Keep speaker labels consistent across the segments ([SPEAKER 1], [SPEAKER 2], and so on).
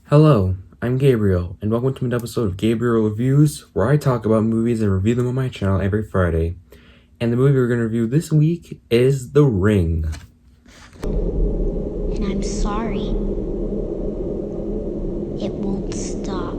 [SPEAKER 1] Hello, I'm Gabriel, and welcome to an episode of Gabriel Reviews, where I talk about movies and review them on my channel every Friday. And the movie we're going to review this week is The Ring.
[SPEAKER 2] And I'm sorry. It won't stop.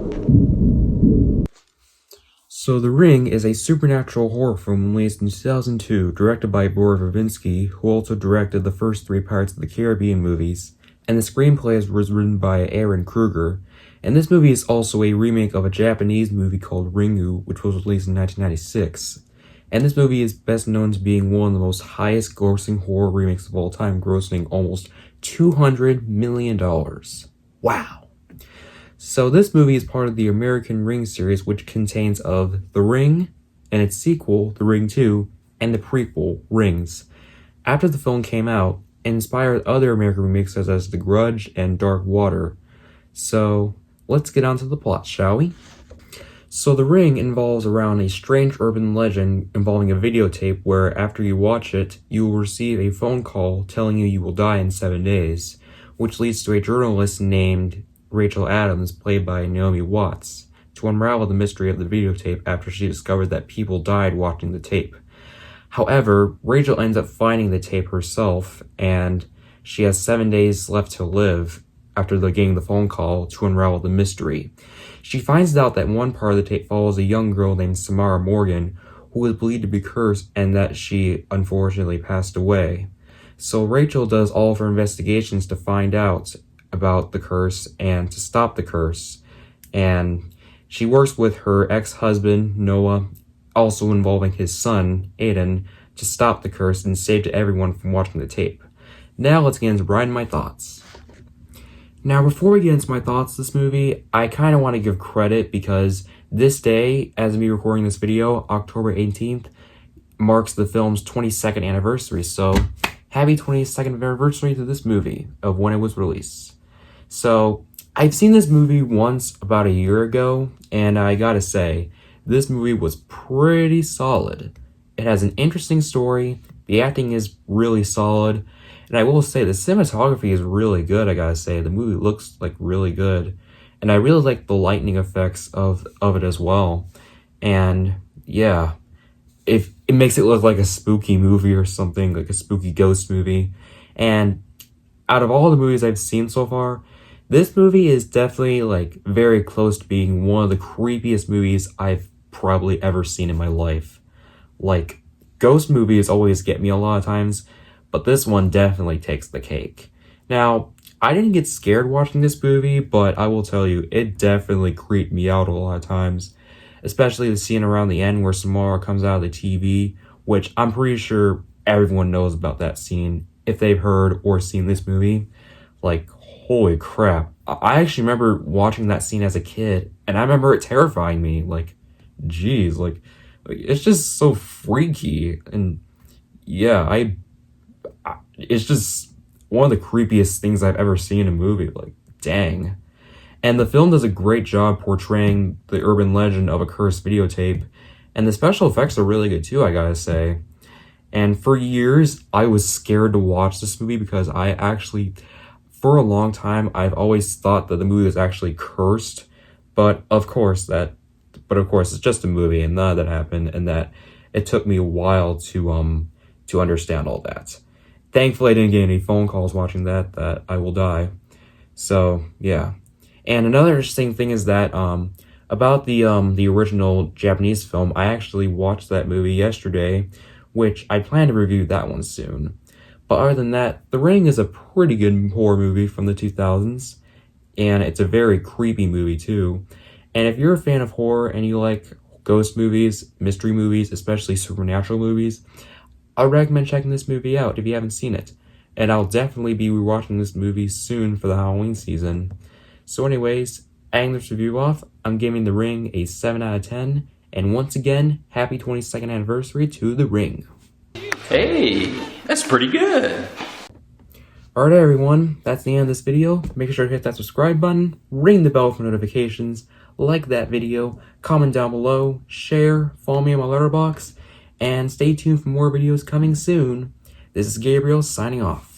[SPEAKER 1] So The Ring is a supernatural horror film released in 2002, directed by Gore Verbinski, who also directed the first three Pirates of the Caribbean movies, and the screenplay was written by Aaron Kruger. And this movie is also a remake of a Japanese movie called Ringu, which was released in 1996. And this movie is best known to being one of the most highest grossing horror remakes of all time, grossing almost $200 million. Wow. So this movie is part of the American Ring series, which contains of The Ring, and its sequel, The Ring 2, and the prequel, Rings. After the film came out, it inspired other American remakes such as The Grudge and Dark Water. So let's get on to the plot, shall we? So The Ring involves around a strange urban legend involving a videotape where after you watch it, you will receive a phone call telling you will die in 7 days, which leads to a journalist named Rachel Adams, played by Naomi Watts, to unravel the mystery of the videotape after she discovered that people died watching the tape. However, Rachel ends up finding the tape herself, and she has 7 days left to live after getting the phone call to unravel the mystery. She finds out that one part of the tape follows a young girl named Samara Morgan, who was believed to be cursed and that she unfortunately passed away. So Rachel does all of her investigations to find out about the curse and to stop the curse. And she works with her ex-husband, Noah, also involving his son, Aiden, to stop the curse and save everyone from watching the tape. Now let's get into writing my thoughts. Now, before we get into my thoughts on this movie, I kind of want to give credit because this day, as of me recording this video, October 18th, marks the film's 22nd anniversary. So, happy 22nd anniversary to this movie of when it was released. So, I've seen this movie once about a year ago, and I gotta say, this movie was pretty solid. It has an interesting story, the acting is really solid, and I will say the cinematography is really good, I gotta say. The movie looks like really good, and I really like the lightning effects of it as well. And yeah, it makes it look like a spooky movie or something, like a spooky ghost movie. And out of all the movies I've seen so far, this movie is definitely like very close to being one of the creepiest movies I've probably ever seen in my life. Like, ghost movies always get me a lot of times, but this one definitely takes the cake. Now, I didn't get scared watching this movie, but I will tell you, it definitely creeped me out a lot of times. Especially the scene around the end where Samara comes out of the TV, which I'm pretty sure everyone knows about that scene if they've heard or seen this movie. Like, holy crap. I actually remember watching that scene as a kid, and I remember it terrifying me. Like, geez, like it's just so freaky. And yeah, it's just one of the creepiest things I've ever seen in a movie. Like, dang. And the film does a great job portraying the urban legend of a cursed videotape, and the special effects are really good too, I gotta say. And for years, I was scared to watch this movie because I actually, for a long time, I've always thought that the movie was actually cursed, but of course it's just a movie, and none of that happened, and that it took me a while to understand all that. Thankfully, I didn't get any phone calls watching that I will die. So yeah. And another interesting thing is that about the original Japanese film, I actually watched that movie yesterday, which I plan to review that one soon. But other than that, The Ring is a pretty good horror movie from the 2000s, and it's a very creepy movie too. And if you're a fan of horror and you like ghost movies, mystery movies, especially supernatural movies, I recommend checking this movie out if you haven't seen it. And I'll definitely be rewatching this movie soon for the Halloween season. So anyways, ending this review off, I'm giving The Ring a 7 out of 10. And once again, happy 22nd anniversary to The Ring.
[SPEAKER 3] Hey, that's pretty good.
[SPEAKER 1] Alright everyone, that's the end of this video. Make sure to hit that subscribe button, ring the bell for notifications, like that video, comment down below, share, follow me on my letterbox, and stay tuned for more videos coming soon. This is Gabriel signing off.